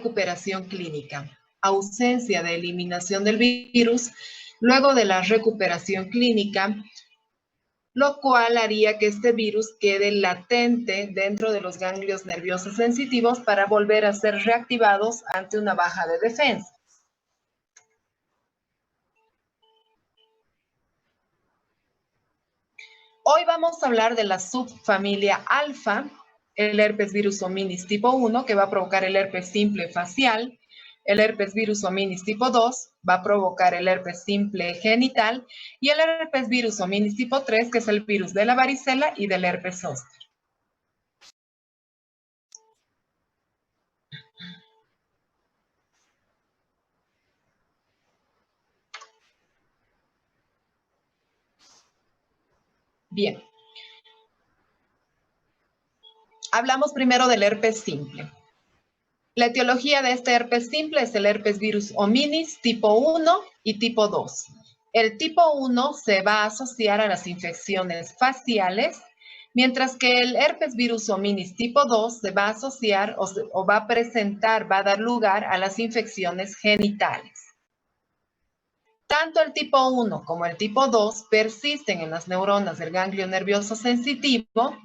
recuperación clínica, ausencia de eliminación del virus luego de la recuperación clínica, lo cual haría que este virus quede latente dentro de los ganglios nerviosos sensitivos para volver a ser reactivados ante una baja de defensa. Hoy vamos a hablar de la subfamilia alfa, el herpes virus hominis tipo 1, que va a provocar el herpes simple facial. El herpes virus hominis tipo 2 va a provocar el herpes simple genital. Y el herpes virus hominis tipo 3, que es el virus de la varicela y del herpes zóster. Bien. Hablamos primero del herpes simple. La etiología de este herpes simple es el herpes virus hominis tipo 1 y tipo 2. El tipo 1 se va a asociar a las infecciones faciales, mientras que el herpes virus hominis tipo 2 se va a asociar o va a presentar, va a dar lugar a las infecciones genitales. Tanto el tipo 1 como el tipo 2 persisten en las neuronas del ganglio nervioso sensitivo,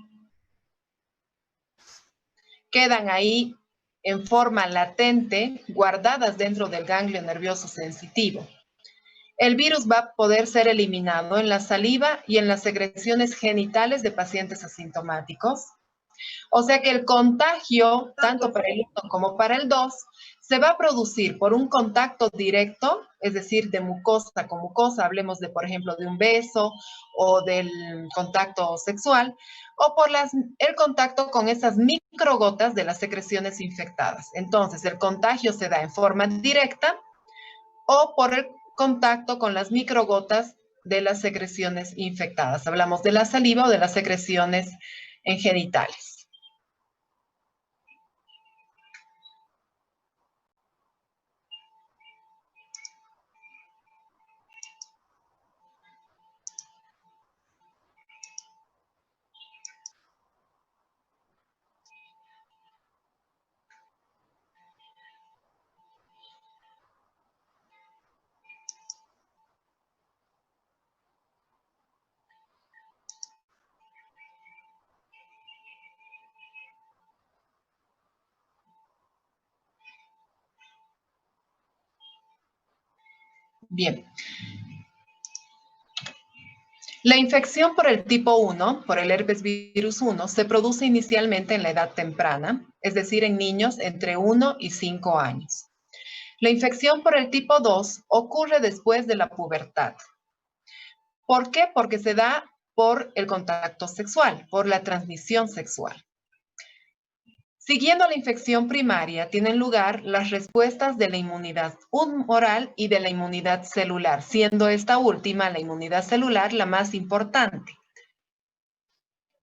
quedan ahí en forma latente, guardadas dentro del ganglio nervioso sensitivo. El virus va a poder ser eliminado en la saliva y en las secreciones genitales de pacientes asintomáticos. O sea que el contagio, tanto para el 1 como para el 2, se va a producir por un contacto directo, es decir, de mucosa con mucosa, hablemos de, por ejemplo, de un beso o del contacto sexual, o por el contacto con esas microgotas de las secreciones infectadas. Entonces, el contagio se da en forma directa o por el contacto con las microgotas de las secreciones infectadas. Hablamos de la saliva o de las secreciones en genitales. Bien. La infección por el tipo 1, por el herpes virus 1, se produce inicialmente en la edad temprana, es decir, en niños entre 1 y 5 años. La infección por el tipo 2 ocurre después de la pubertad. ¿Por qué? Porque se da por el contacto sexual, por la transmisión sexual. Siguiendo la infección primaria, tienen lugar las respuestas de la inmunidad humoral y de la inmunidad celular, siendo esta última, la inmunidad celular, la más importante.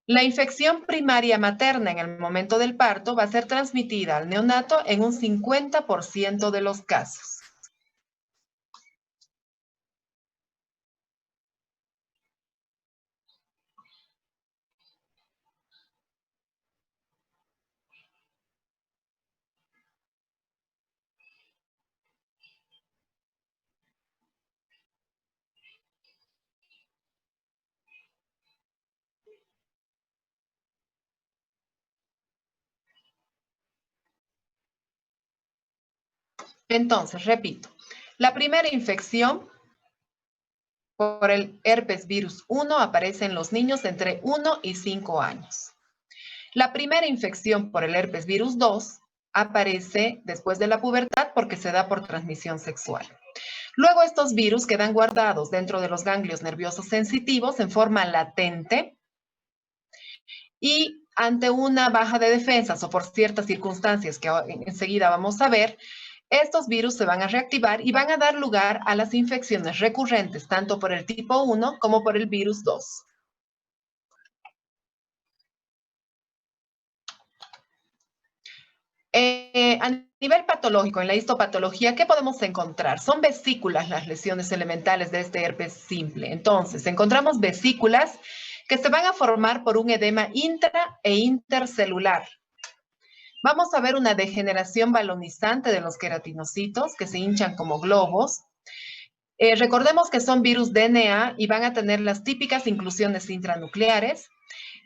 La infección primaria materna en el momento del parto va a ser transmitida al neonato en un 50% de los casos. Entonces, repito, la primera infección por el herpes virus 1 aparece en los niños entre 1 y 5 años. La primera infección por el herpes virus 2 aparece después de la pubertad porque se da por transmisión sexual. Luego estos virus quedan guardados dentro de los ganglios nerviosos sensitivos en forma latente y ante una baja de defensas o por ciertas circunstancias que enseguida vamos a ver, estos virus se van a reactivar y van a dar lugar a las infecciones recurrentes, tanto por el tipo 1 como por el virus 2. A nivel patológico, en la histopatología, ¿qué podemos encontrar? Son vesículas las lesiones elementales de este herpes simple. Entonces, encontramos vesículas que se van a formar por un edema intra e intercelular. Vamos a ver una degeneración balonizante de los queratinocitos que se hinchan como globos. Recordemos que son virus DNA y van a tener las típicas inclusiones intranucleares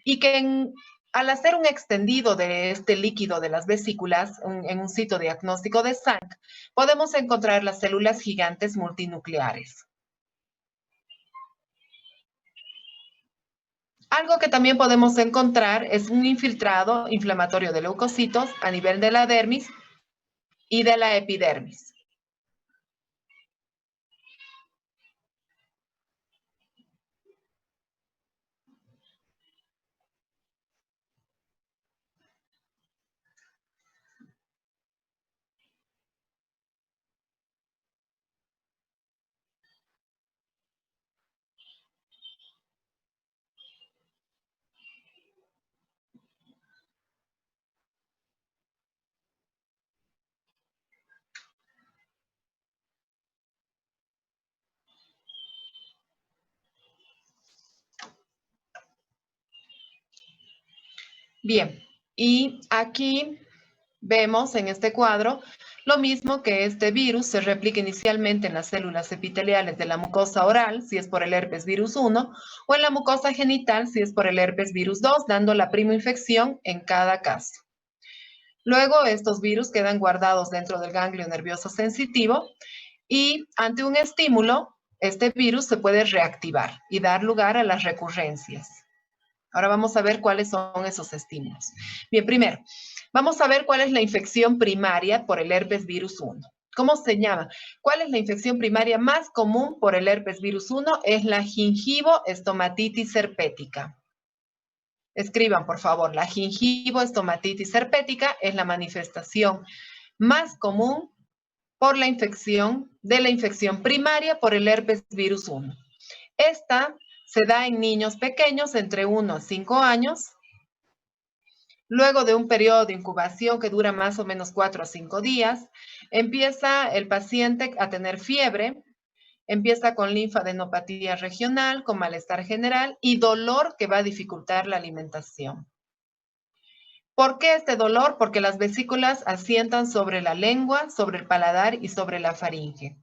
y que al hacer un extendido de este líquido de las vesículas en un sitio diagnóstico de SANC, podemos encontrar las células gigantes multinucleares. Algo que también podemos encontrar es un infiltrado inflamatorio de leucocitos a nivel de la dermis y de la epidermis. Bien, y aquí vemos en este cuadro lo mismo, que este virus se replica inicialmente en las células epiteliales de la mucosa oral, si es por el herpes virus 1, o en la mucosa genital, si es por el herpes virus 2, dando la primoinfección en cada caso. Luego, estos virus quedan guardados dentro del ganglio nervioso sensitivo y ante un estímulo, este virus se puede reactivar y dar lugar a las recurrencias. Ahora vamos a ver cuáles son esos estímulos. Bien, primero, vamos a ver cuál es la infección primaria por el herpes virus 1. ¿Cómo se llama? ¿Cuál es la infección primaria más común por el herpes virus 1? Es la gingivoestomatitis herpética. Escriban, por favor, la gingivoestomatitis herpética es la manifestación más común por la infección primaria por el herpes virus 1. Esta se da en niños pequeños entre 1 a 5 años, luego de un periodo de incubación que dura más o menos 4 a 5 días, empieza el paciente a tener fiebre, empieza con linfadenopatía regional, con malestar general y dolor que va a dificultar la alimentación. ¿Por qué este dolor? Porque las vesículas asientan sobre la lengua, sobre el paladar y sobre la faringe.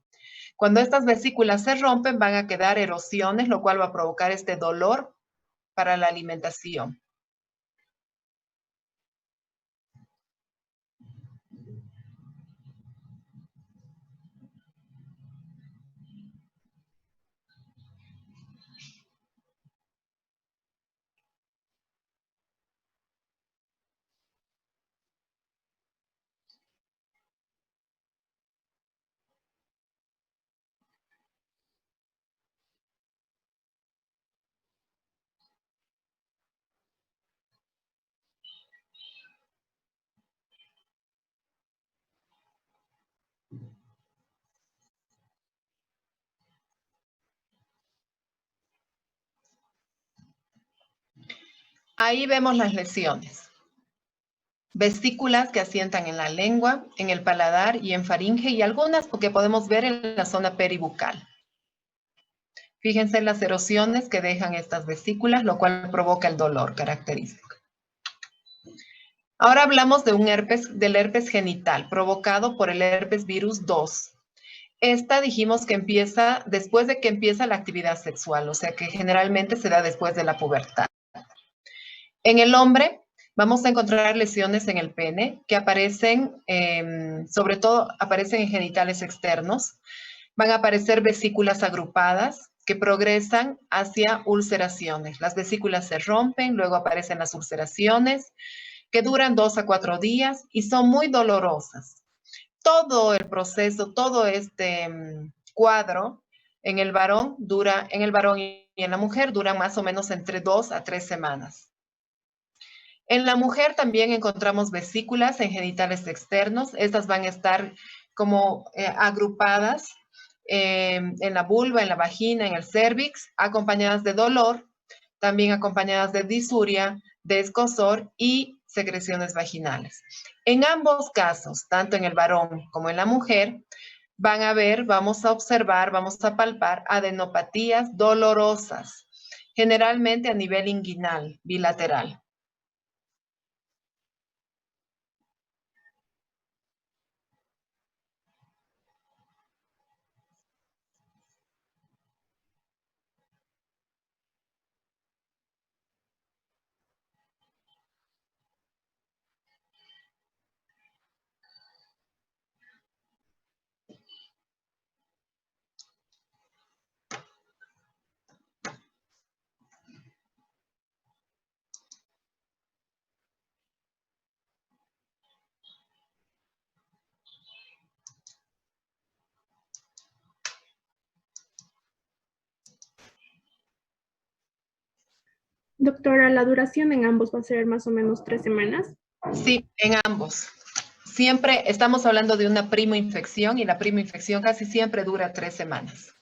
Cuando estas vesículas se rompen, van a quedar erosiones, lo cual va a provocar este dolor para la alimentación. Ahí vemos las lesiones. Vesículas que asientan en la lengua, en el paladar y en faringe, y algunas que podemos ver en la zona peribucal. Fíjense en las erosiones que dejan estas vesículas, lo cual provoca el dolor característico. Ahora hablamos del herpes genital, provocado por el herpes virus 2. Esta dijimos que empieza después de que empieza la actividad sexual, o sea que generalmente se da después de la pubertad. En el hombre vamos a encontrar lesiones en el pene que aparecen, sobre todo aparecen en genitales externos. Van a aparecer vesículas agrupadas que progresan hacia ulceraciones. Las vesículas se rompen, luego aparecen las ulceraciones que duran 2 a 4 días y son muy dolorosas. Todo el proceso, todo este cuadro en el varón y en la mujer dura más o menos entre 2 a 3 semanas. En la mujer también encontramos vesículas en genitales externos. Estas van a estar como agrupadas en la vulva, en la vagina, en el cérvix, acompañadas de dolor, también acompañadas de disuria, de escozor y secreciones vaginales. En ambos casos, tanto en el varón como en la mujer, vamos a observar, vamos a palpar adenopatías dolorosas, generalmente a nivel inguinal, bilateral. Doctora, ¿la duración en ambos va a ser más o menos 3 semanas? Sí, en ambos. Siempre estamos hablando de una primoinfección y la primoinfección casi siempre dura 3 semanas.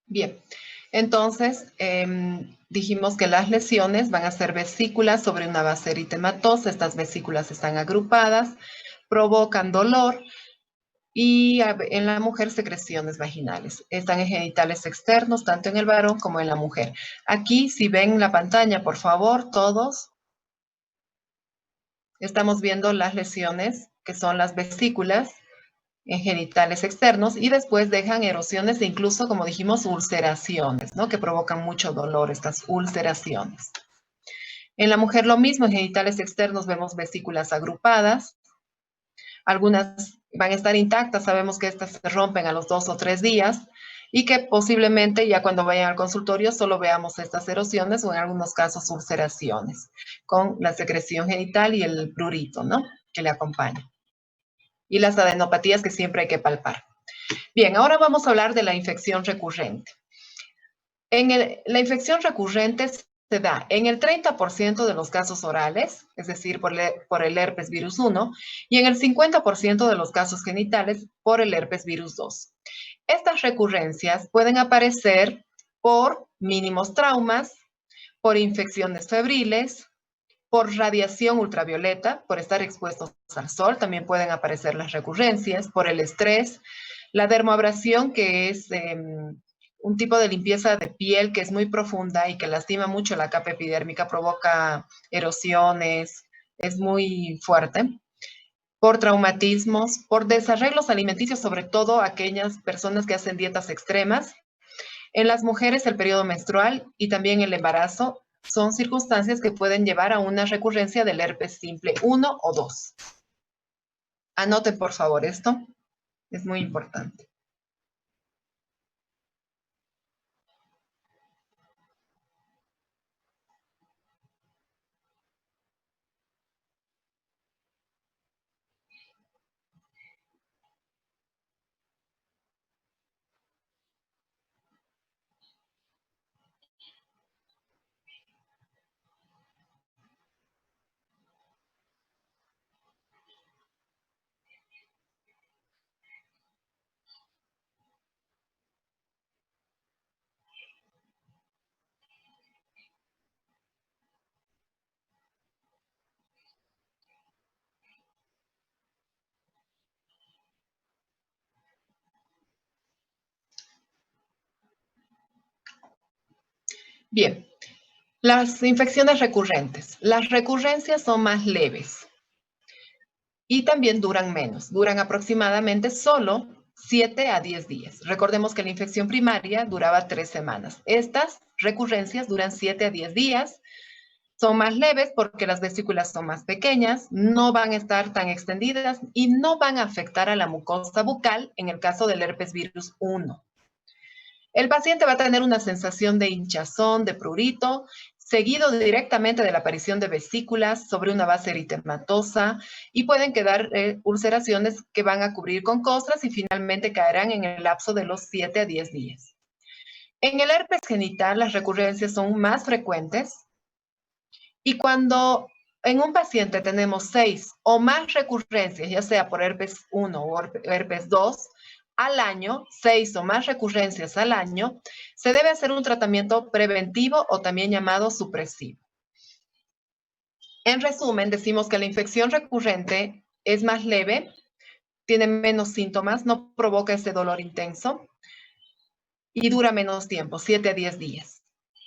Bien, entonces dijimos que las lesiones van a ser vesículas sobre una base eritematosa. Estas vesículas están agrupadas, provocan dolor y en la mujer secreciones vaginales. Están en genitales externos, tanto en el varón como en la mujer. Aquí, si ven la pantalla, por favor, todos, estamos viendo las lesiones, que son las vesículas en genitales externos, y después dejan erosiones e incluso, como dijimos, ulceraciones, ¿no? Que provocan mucho dolor, estas ulceraciones. En la mujer lo mismo, en genitales externos vemos vesículas agrupadas. Algunas van a estar intactas, sabemos que estas se rompen a los 2 o 3 días y que posiblemente ya cuando vayan al consultorio solo veamos estas erosiones o en algunos casos ulceraciones con la secreción genital y el prurito, ¿no? Que le acompaña. Y las adenopatías que siempre hay que palpar. Bien, ahora vamos a hablar de la infección recurrente. La infección recurrente se da en el 30% de los casos orales, es decir, por el herpes virus 1, y en el 50% de los casos genitales por el herpes virus 2. Estas recurrencias pueden aparecer por mínimos traumas, por infecciones febriles, por radiación ultravioleta, por estar expuestos al sol, también pueden aparecer las recurrencias, por el estrés, la dermoabrasión, que es un tipo de limpieza de piel que es muy profunda y que lastima mucho la capa epidérmica, provoca erosiones, es muy fuerte, por traumatismos, por desarreglos alimenticios, sobre todo aquellas personas que hacen dietas extremas. En las mujeres el periodo menstrual y también el embarazo son circunstancias que pueden llevar a una recurrencia del herpes simple 1 o 2. Anoten por favor esto, es muy importante. Bien, las infecciones recurrentes. Las recurrencias son más leves. y también duran menos, duran aproximadamente solo 7 a 10 días. Recordemos que la infección primaria duraba 3 semanas. Estas recurrencias duran 7 a 10 días, son más leves porque las vesículas son más pequeñas, no van a estar tan extendidas y no van a afectar a la mucosa bucal en el caso del herpes virus 1. El paciente va a tener una sensación de hinchazón, de prurito, seguido directamente de la aparición de vesículas sobre una base eritematosa y pueden quedar ulceraciones que van a cubrir con costras y finalmente caerán en el lapso de los 7 a 10 días. En el herpes genital las recurrencias son más frecuentes y cuando en un paciente tenemos 6 o más recurrencias, ya sea por herpes 1 o herpes 2, al año, 6 o más recurrencias al año, se debe hacer un tratamiento preventivo o también llamado supresivo. En resumen, decimos que la infección recurrente es más leve, tiene menos síntomas, no provoca ese dolor intenso y dura menos tiempo, 7 a 10 días.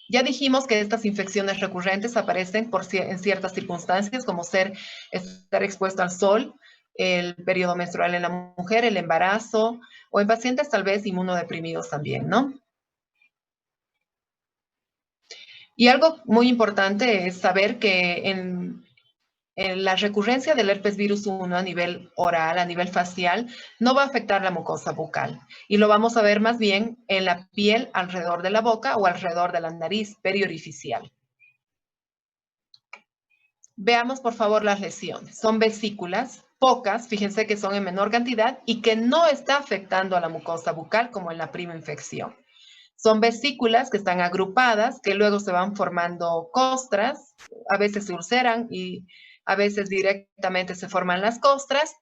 Ya dijimos que estas infecciones recurrentes aparecen en ciertas circunstancias, como estar expuesto al sol, el periodo menstrual en la mujer, el embarazo, o en pacientes tal vez inmunodeprimidos también, ¿no? Y algo muy importante es saber que en la recurrencia del herpes virus 1 a nivel oral, a nivel facial, no va a afectar la mucosa bucal. Y lo vamos a ver más bien en la piel alrededor de la boca o alrededor de la nariz periorificial. Veamos, por favor, las lesiones. Son vesículas, pocas, fíjense que son en menor cantidad y que no está afectando a la mucosa bucal como en la prima infección. Son vesículas que están agrupadas, que luego se van formando costras, a veces se ulceran y a veces directamente se forman las costras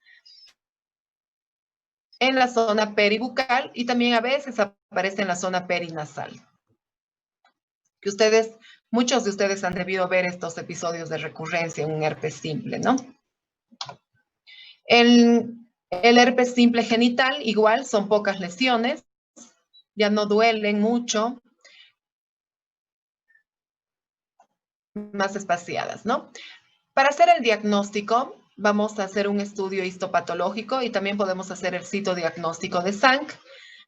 en la zona peribucal y también a veces aparece en la zona perinasal. Muchos de ustedes han debido ver estos episodios de recurrencia en un herpes simple, ¿no? El herpes simple genital, igual, son pocas lesiones, ya no duelen mucho, más espaciadas, ¿no? Para hacer el diagnóstico, vamos a hacer un estudio histopatológico y también podemos hacer el citodiagnóstico de Zank.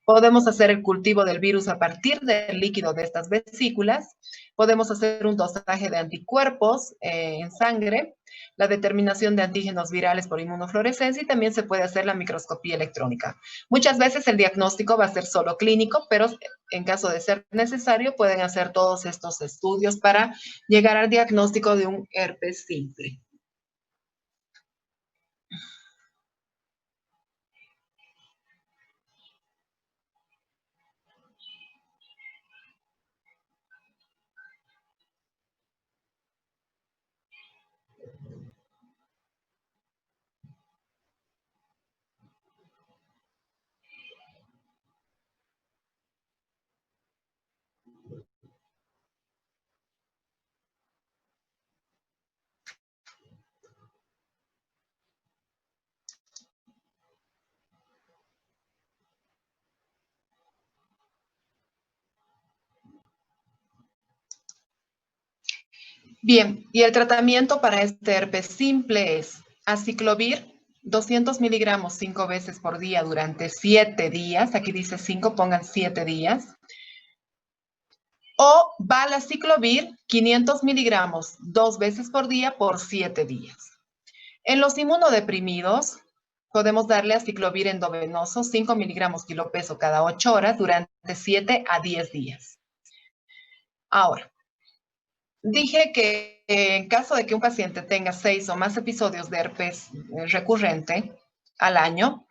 Podemos hacer el cultivo del virus a partir del líquido de estas vesículas. Podemos hacer un dosaje de anticuerpos en sangre, la determinación de antígenos virales por inmunofluorescencia y también se puede hacer la microscopía electrónica. Muchas veces el diagnóstico va a ser solo clínico, pero en caso de ser necesario pueden hacer todos estos estudios para llegar al diagnóstico de un herpes simple. Bien, y el tratamiento para este herpes simple es aciclovir 200 miligramos 5 veces por día durante 7 días. Aquí dice 5, pongan 7 días. O valaciclovir 500 miligramos 2 veces por día por 7 días. En los inmunodeprimidos, podemos darle aciclovir endovenoso 5 miligramos kilo peso cada 8 horas durante 7 a 10 días. Ahora, dije que en caso de que un paciente tenga 6 o más episodios de herpes recurrente al año,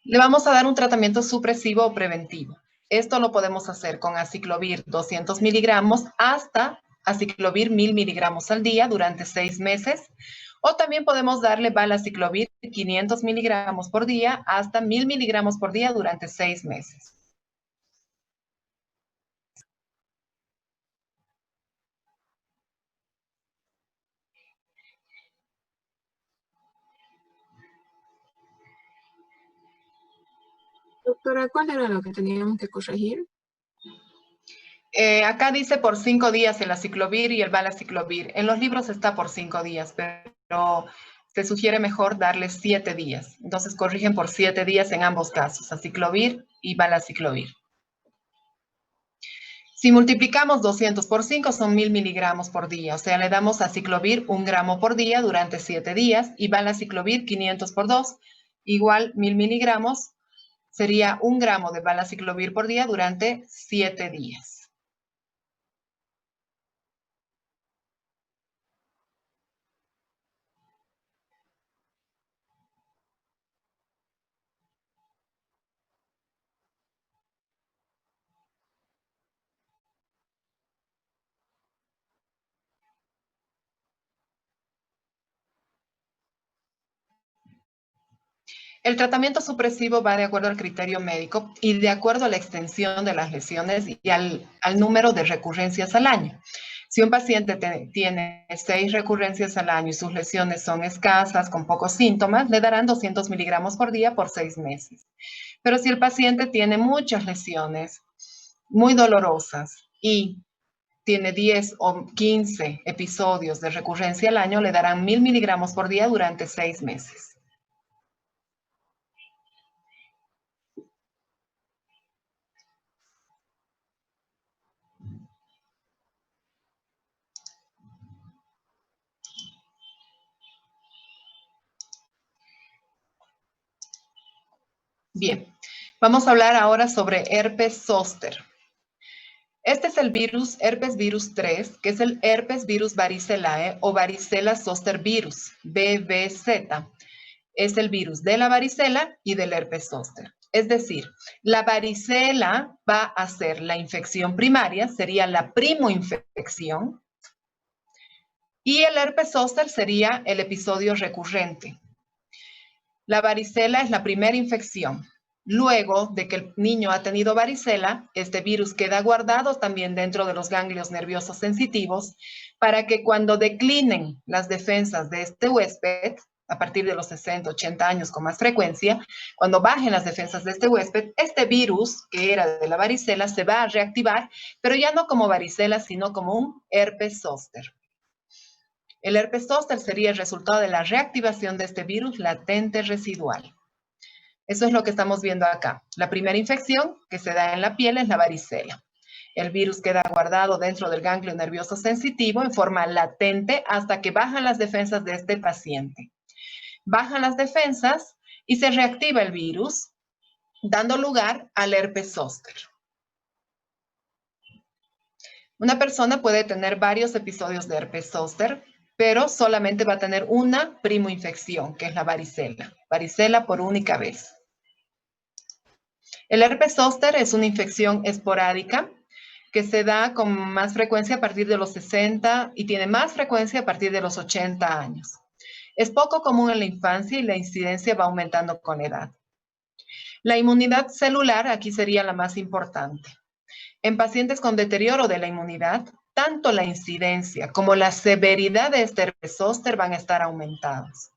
le vamos a dar un tratamiento supresivo o preventivo. Esto lo podemos hacer con aciclovir 200 miligramos hasta aciclovir 1000 miligramos al día durante 6 meses. O también podemos darle valaciclovir 500 miligramos por día hasta 1000 miligramos por día durante 6 meses. Doctora, ¿cuál era lo que teníamos que corregir? Acá dice por 5 días el aciclovir y el valaciclovir. En los libros está por 5 días, pero se sugiere mejor darles 7 días. Entonces corrigen por 7 días en ambos casos, aciclovir y valaciclovir. Si multiplicamos 200 por 5 son 1000 miligramos por día, o sea, le damos aciclovir 1 gramo por día durante 7 días y valaciclovir 500 por 2, igual 1000 miligramos, sería 1 gramo de valaciclovir por día durante 7 días. El tratamiento supresivo va de acuerdo al criterio médico y de acuerdo a la extensión de las lesiones y al número de recurrencias al año. Si un paciente tiene 6 recurrencias al año y sus lesiones son escasas, con pocos síntomas, le darán 200 miligramos por día por 6 meses. Pero si el paciente tiene muchas lesiones muy dolorosas y tiene 10 o 15 episodios de recurrencia al año, le darán 1000 miligramos por día durante 6 meses. Bien, vamos a hablar ahora sobre herpes zóster. Este es el virus herpes virus 3, que es el herpes virus varicelae o varicela zoster virus, VVZ. Es el virus de la varicela y del herpes zóster. Es decir, la varicela va a ser la infección primaria, sería la primoinfección, y el herpes zóster sería el episodio recurrente. La varicela es la primera infección. Luego de que el niño ha tenido varicela, este virus queda guardado también dentro de los ganglios nerviosos sensitivos para que cuando declinen las defensas de este huésped, a partir de los 60, 80 años con más frecuencia, cuando bajen las defensas de este huésped, este virus que era de la varicela se va a reactivar, pero ya no como varicela, sino como un herpes zóster. El herpes zóster sería el resultado de la reactivación de este virus latente residual. Eso es lo que estamos viendo acá. La primera infección que se da en la piel es la varicela. El virus queda guardado dentro del ganglio nervioso sensitivo en forma latente hasta que bajan las defensas de este paciente. Bajan las defensas y se reactiva el virus, dando lugar al herpes zóster. Una persona puede tener varios episodios de herpes zóster, pero solamente va a tener una primoinfección, que es la varicela. Varicela por única vez. El herpes zóster es una infección esporádica que se da con más frecuencia a partir de los 60 y tiene más frecuencia a partir de los 80 años. Es poco común en la infancia y la incidencia va aumentando con edad. La inmunidad celular aquí sería la más importante. En pacientes con deterioro de la inmunidad, tanto la incidencia como la severidad de este herpes zóster van a estar aumentados.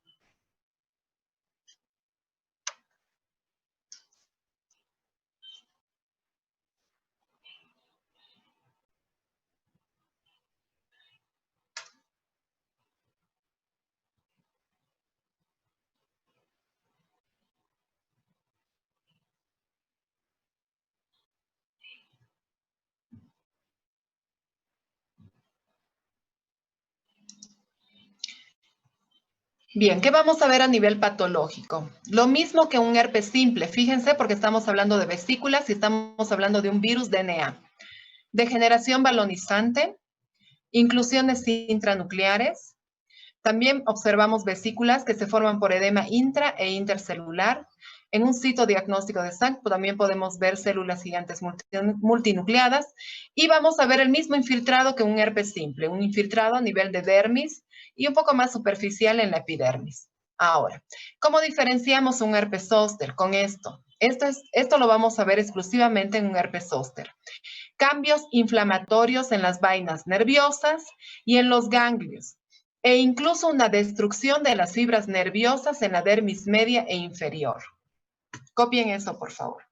Bien, ¿qué vamos a ver a nivel patológico? Lo mismo que un herpes simple, fíjense, porque estamos hablando de vesículas y estamos hablando de un virus DNA. Degeneración balonizante, inclusiones intranucleares. También observamos vesículas que se forman por edema intra e intercelular. En un citodiagnóstico de sangre también podemos ver células gigantes multinucleadas y vamos a ver el mismo infiltrado que un herpes simple, un infiltrado a nivel de dermis y un poco más superficial en la epidermis. Ahora, ¿cómo diferenciamos un herpes zóster con esto? Esto lo vamos a ver exclusivamente en un herpes zóster. Cambios inflamatorios en las vainas nerviosas y en los ganglios, e incluso una destrucción de las fibras nerviosas en la dermis media e inferior. Copien eso, por favor.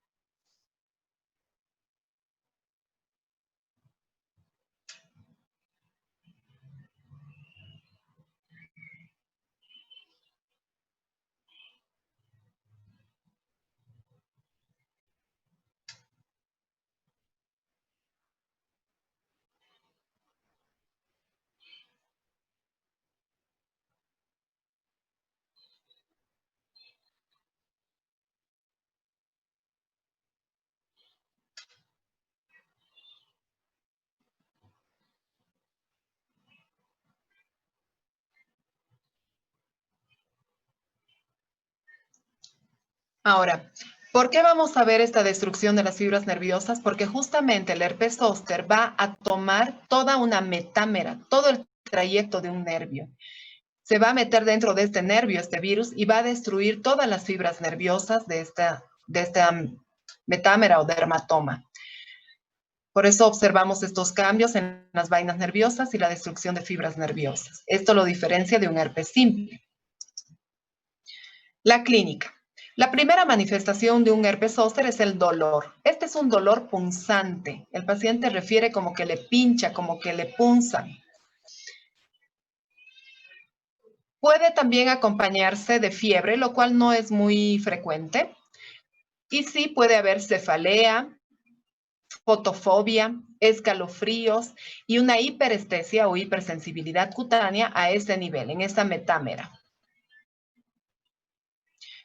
Ahora, ¿por qué vamos a ver esta destrucción de las fibras nerviosas? Porque justamente el herpes zóster va a tomar toda una metámera, todo el trayecto de un nervio. Se va a meter dentro de este nervio, este virus, y va a destruir todas las fibras nerviosas de esta metámera o dermatoma. Por eso observamos estos cambios en las vainas nerviosas y la destrucción de fibras nerviosas. Esto lo diferencia de un herpes simple. La clínica. La primera manifestación de un herpes zóster es el dolor. Este es un dolor punzante. El paciente refiere como que le pincha, como que le punzan. Puede también acompañarse de fiebre, lo cual no es muy frecuente. Y sí puede haber cefalea, fotofobia, escalofríos y una hiperestesia o hipersensibilidad cutánea a ese nivel, en esa metámera.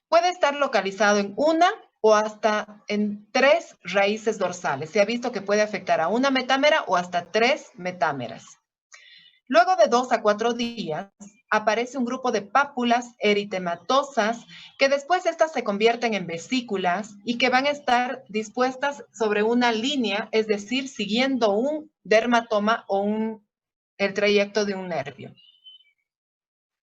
Puede estar localizado en una o hasta en 3 raíces dorsales. Se ha visto que puede afectar a una metámera o hasta 3 metámeras. Luego de 2 a 4 días, aparece un grupo de pápulas eritematosas que después estas se convierten en vesículas y que van a estar dispuestas sobre una línea, es decir, siguiendo un dermatoma o el trayecto de un nervio.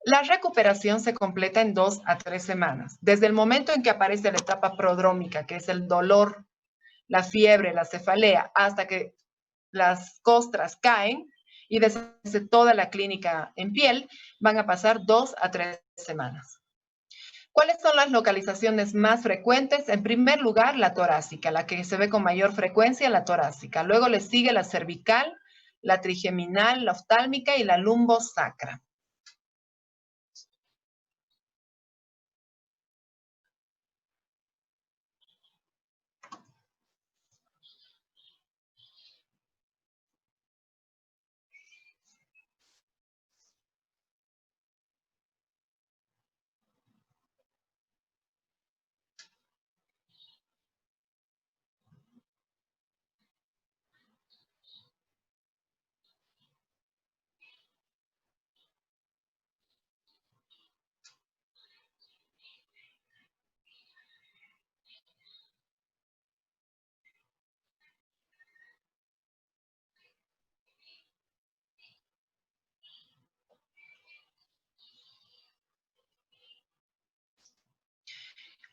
La recuperación se completa en 2 a 3 semanas, desde el momento en que aparece la etapa prodrómica, que es el dolor, la fiebre, la cefalea, hasta que las costras caen y deshace toda la clínica en piel, van a pasar 2 a 3 semanas. ¿Cuáles son las localizaciones más frecuentes? En primer lugar, la torácica, la que se ve con mayor frecuencia, la torácica. Luego le sigue la cervical, la trigeminal, la oftálmica y la lumbosacra.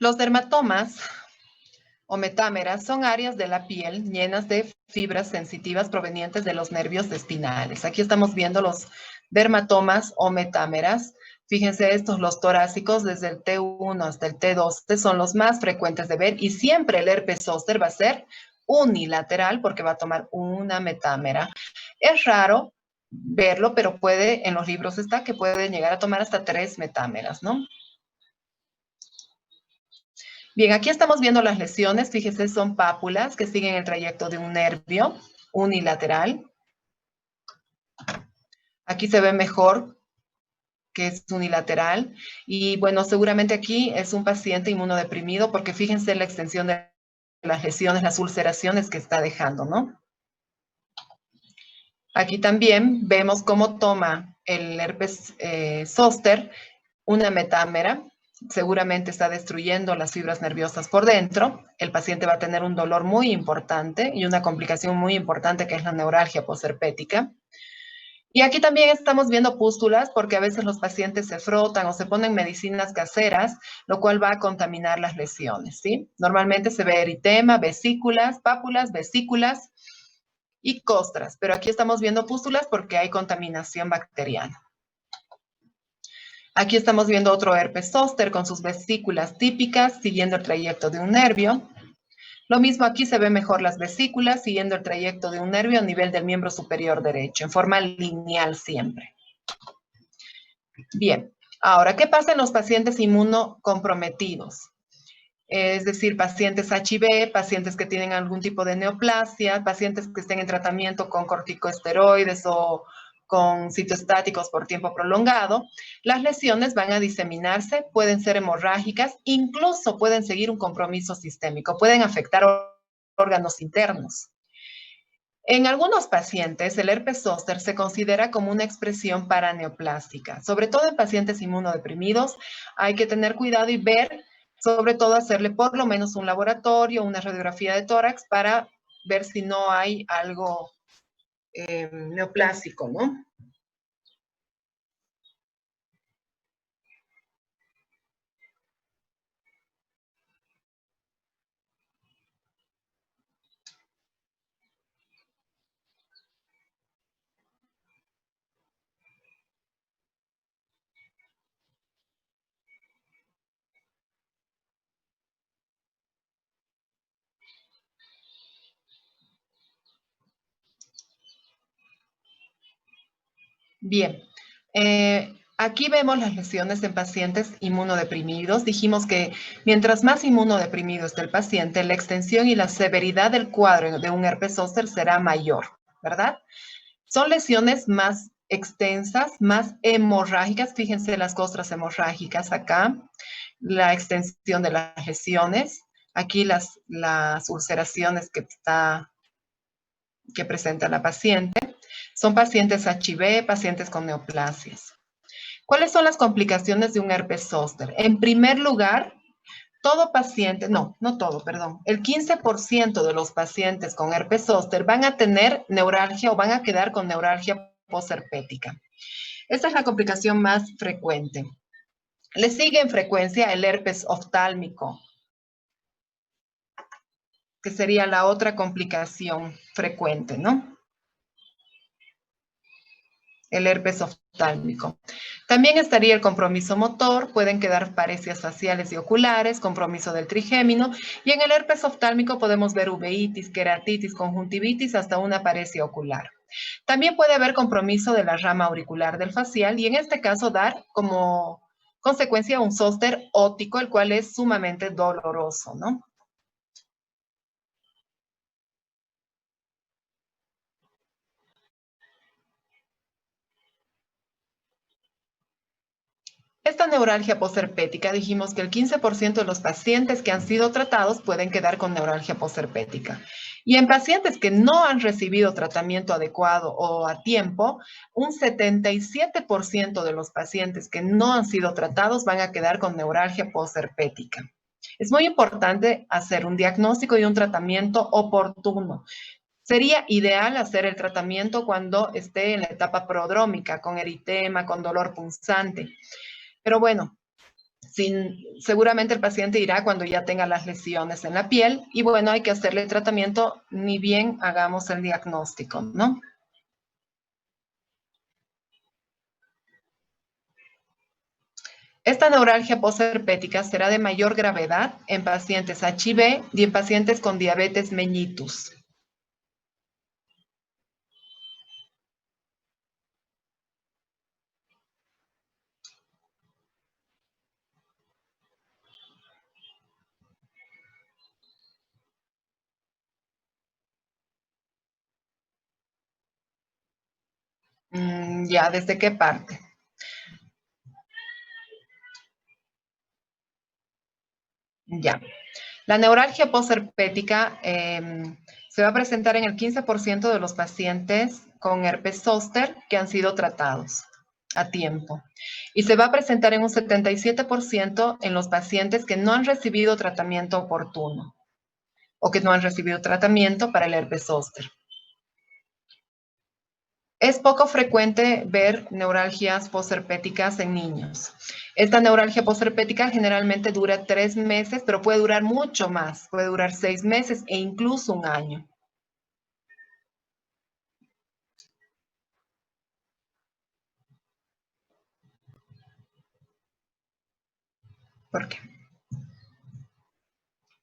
Los dermatomas o metámeras son áreas de la piel llenas de fibras sensitivas provenientes de los nervios espinales. Aquí estamos viendo los dermatomas o metámeras. Fíjense estos, los torácicos, desde el T1 hasta el T12, son los más frecuentes de ver y siempre el herpes zóster va a ser unilateral porque va a tomar una metámera. Es raro verlo, pero en los libros está que pueden llegar a tomar hasta 3 metámeras, ¿no? Bien, aquí estamos viendo las lesiones. Fíjese, son pápulas que siguen el trayecto de un nervio unilateral. Aquí se ve mejor que es unilateral. Y bueno, seguramente aquí es un paciente inmunodeprimido porque fíjense la extensión de las lesiones, las ulceraciones que está dejando, ¿no? Aquí también vemos cómo toma el herpes zóster una metámera. Seguramente está destruyendo las fibras nerviosas por dentro. El paciente va a tener un dolor muy importante y una complicación muy importante que es la neuralgia posherpética. Y aquí también estamos viendo pústulas porque a veces los pacientes se frotan o se ponen medicinas caseras, lo cual va a contaminar las lesiones, ¿sí? Normalmente se ve eritema, vesículas, pápulas, vesículas y costras, pero aquí estamos viendo pústulas porque hay contaminación bacteriana. Aquí estamos viendo otro herpes zóster con sus vesículas típicas siguiendo el trayecto de un nervio. Lo mismo aquí se ve mejor las vesículas siguiendo el trayecto de un nervio a nivel del miembro superior derecho, en forma lineal siempre. Bien, ahora, ¿qué pasa en los pacientes inmunocomprometidos? Es decir, pacientes HIV, pacientes que tienen algún tipo de neoplasia, pacientes que estén en tratamiento con corticosteroides o con citoestáticos por tiempo prolongado, las lesiones van a diseminarse, pueden ser hemorrágicas, incluso pueden seguir un compromiso sistémico, pueden afectar órganos internos. En algunos pacientes, el herpes zóster se considera como una expresión paraneoplástica. Sobre todo en pacientes inmunodeprimidos, hay que tener cuidado y ver sobre todo hacerle por lo menos un laboratorio, una radiografía de tórax para ver si no hay algo neoplásico, ¿no? Bien, aquí vemos las lesiones en pacientes inmunodeprimidos. Dijimos que mientras más inmunodeprimido esté el paciente, la extensión y la severidad del cuadro de un herpes zóster será mayor, ¿verdad? Son lesiones más extensas, más hemorrágicas. Fíjense las costras hemorrágicas acá, la extensión de las lesiones. Aquí las ulceraciones que presenta la paciente. Son pacientes HIV, pacientes con neoplasias. ¿Cuáles son las complicaciones de un herpes zóster? En primer lugar, todo paciente, no todo, perdón, el 15% de los pacientes con herpes zóster van a tener neuralgia o van a quedar con neuralgia posherpética. Esta es la complicación más frecuente. Le sigue en frecuencia el herpes oftálmico, que sería la otra complicación frecuente, ¿no? El herpes oftálmico. También estaría el compromiso motor, pueden quedar parecias faciales y oculares, compromiso del trigémino, y en el herpes oftálmico podemos ver uveitis, queratitis, conjuntivitis, hasta una paresia ocular. También puede haber compromiso de la rama auricular del facial y en este caso dar como consecuencia un zóster óptico, el cual es sumamente doloroso, ¿no? Esta neuralgia posherpética, dijimos que el 15% de los pacientes que han sido tratados pueden quedar con neuralgia posherpética. Y en pacientes que no han recibido tratamiento adecuado o a tiempo, un 77% de los pacientes que no han sido tratados van a quedar con neuralgia posherpética. Es muy importante hacer un diagnóstico y un tratamiento oportuno. Sería ideal hacer el tratamiento cuando esté en la etapa prodrómica, con eritema, con dolor punzante. Pero bueno, seguramente el paciente irá cuando ya tenga las lesiones en la piel y bueno, hay que hacerle el tratamiento ni bien hagamos el diagnóstico, ¿no? Esta neuralgia posherpética será de mayor gravedad en pacientes HIV y en pacientes con diabetes mellitus. Ya, ¿desde qué parte? Ya. La neuralgia posherpética se va a presentar en el 15% de los pacientes con herpes zóster que han sido tratados a tiempo. Y se va a presentar en un 77% en los pacientes que no han recibido tratamiento oportuno o que no han recibido tratamiento para el herpes zóster. Es poco frecuente ver neuralgias posherpéticas en niños. Esta neuralgia posherpética generalmente dura 3 meses, pero puede durar mucho más, puede durar 6 meses e incluso un año. ¿Por qué?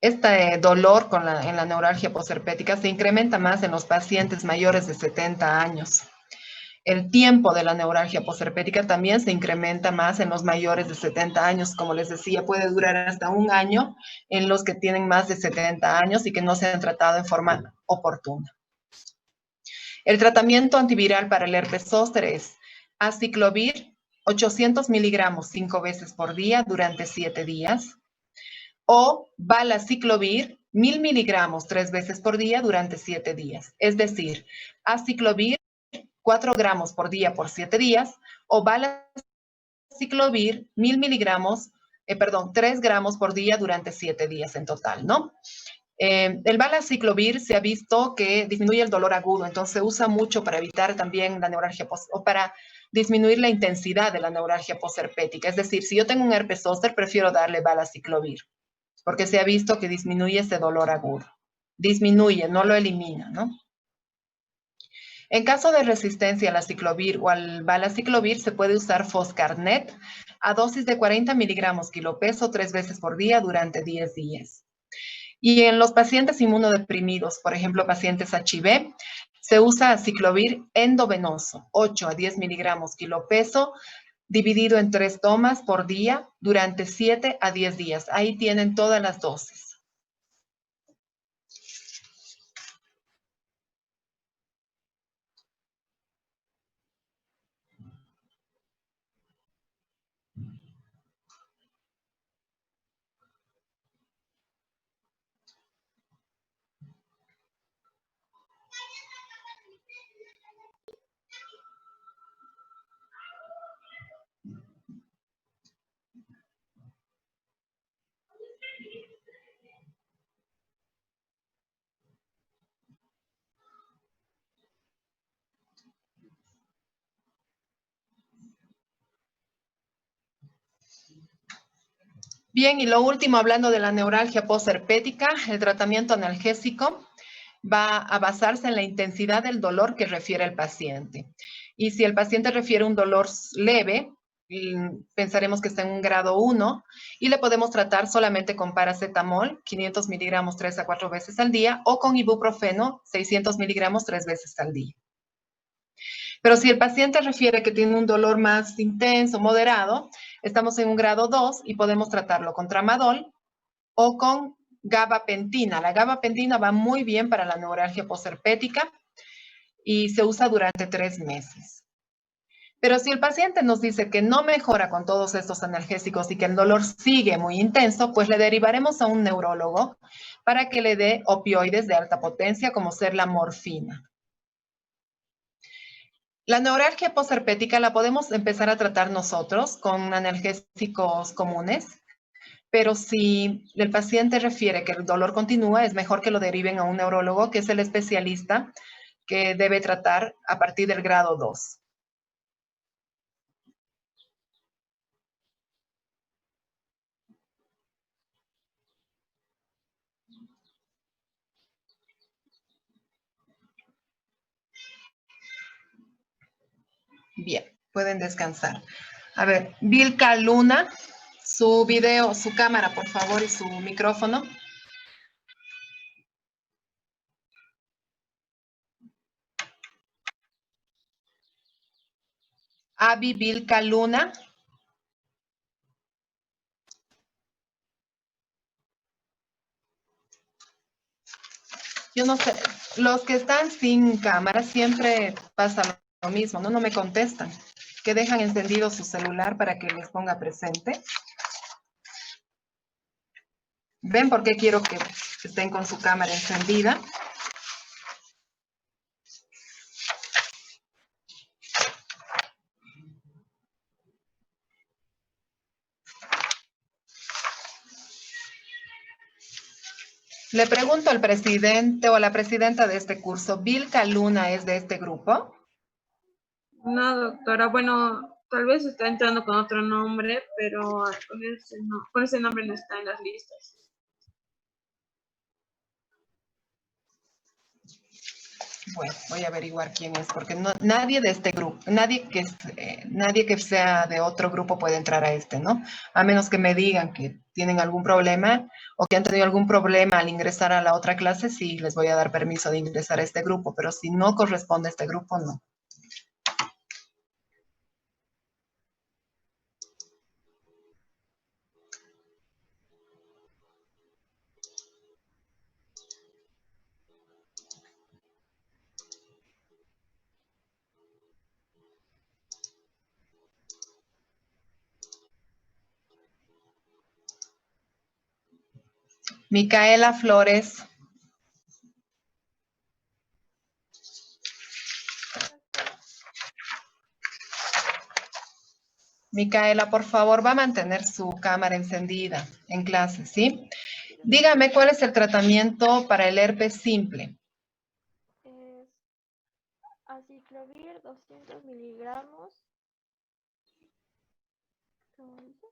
Este dolor en la neuralgia posherpética se incrementa más en los pacientes mayores de 70 años. El tiempo de la neuralgia posherpética también se incrementa más en los mayores de 70 años. Como les decía, puede durar hasta un año en los que tienen más de 70 años y que no se han tratado en forma oportuna. El tratamiento antiviral para el herpes zóster es aciclovir 800 miligramos 5 veces por día durante 7 días o valaciclovir 1000 miligramos 3 veces por día durante 7 días. Es decir, aciclovir 4 gramos por día por 7 días o valaciclovir 1000 miligramos 3 gramos por día durante 7 días en total, ¿no? El Valaciclovir se ha visto que disminuye el dolor agudo, entonces se usa mucho para evitar también la neuralgia o para disminuir la intensidad de la neuralgia posherpética. Es decir, si yo tengo un herpes zóster, prefiero darle Valaciclovir, porque se ha visto que disminuye ese dolor agudo. Disminuye, no lo elimina, ¿no? En caso de resistencia al aciclovir o al valaciclovir, se puede usar Foscarnet a dosis de 40 miligramos kilopeso 3 veces por día durante 10 días. Y en los pacientes inmunodeprimidos, por ejemplo, pacientes HIV, se usa aciclovir endovenoso, 8 a 10 miligramos kilopeso, dividido en 3 tomas por día durante 7 a 10 días. Ahí tienen todas las dosis. Bien, y lo último, hablando de la neuralgia posherpética, el tratamiento analgésico va a basarse en la intensidad del dolor que refiere el paciente. Y si el paciente refiere un dolor leve, pensaremos que está en un grado 1 y le podemos tratar solamente con paracetamol, 500 miligramos 3 a 4 veces al día, o con ibuprofeno, 600 miligramos 3 veces al día. Pero si el paciente refiere que tiene un dolor más intenso, moderado, estamos en un grado 2 y podemos tratarlo con tramadol o con gabapentina. La gabapentina va muy bien para la neuralgia posherpética y se usa durante 3 meses. Pero si el paciente nos dice que no mejora con todos estos analgésicos y que el dolor sigue muy intenso, pues le derivaremos a un neurólogo para que le dé opioides de alta potencia como ser la morfina. La neuralgia posherpética la podemos empezar a tratar nosotros con analgésicos comunes, pero si el paciente refiere que el dolor continúa, es mejor que lo deriven a un neurólogo, que es el especialista que debe tratar a partir del grado 2. Bien, pueden descansar. A ver, Vilca Luna, su video, su cámara, por favor, y su micrófono. Avi Vilca Luna. Yo no sé, los que están sin cámara siempre pasa lo mismo, ¿no? No me contestan, que dejan encendido su celular para que les ponga presente. ¿Ven por qué quiero que estén con su cámara encendida? Le pregunto al presidente o a la presidenta de este curso, ¿Vilca Luna es de este grupo? No, doctora, bueno, tal vez está entrando con otro nombre, pero con ese nombre no está en las listas. Bueno, voy a averiguar quién es, porque nadie de este grupo, nadie que sea de otro grupo puede entrar a este, ¿no? A menos que me digan que tienen algún problema o que han tenido algún problema al ingresar a la otra clase, sí les voy a dar permiso de ingresar a este grupo, pero si no corresponde a este grupo, no. Micaela Flores. Micaela, por favor, va a mantener su cámara encendida en clase, ¿sí? Dígame cuál es el tratamiento para el herpes simple. Es aciclovir 200 miligramos. ¿Cómo dice?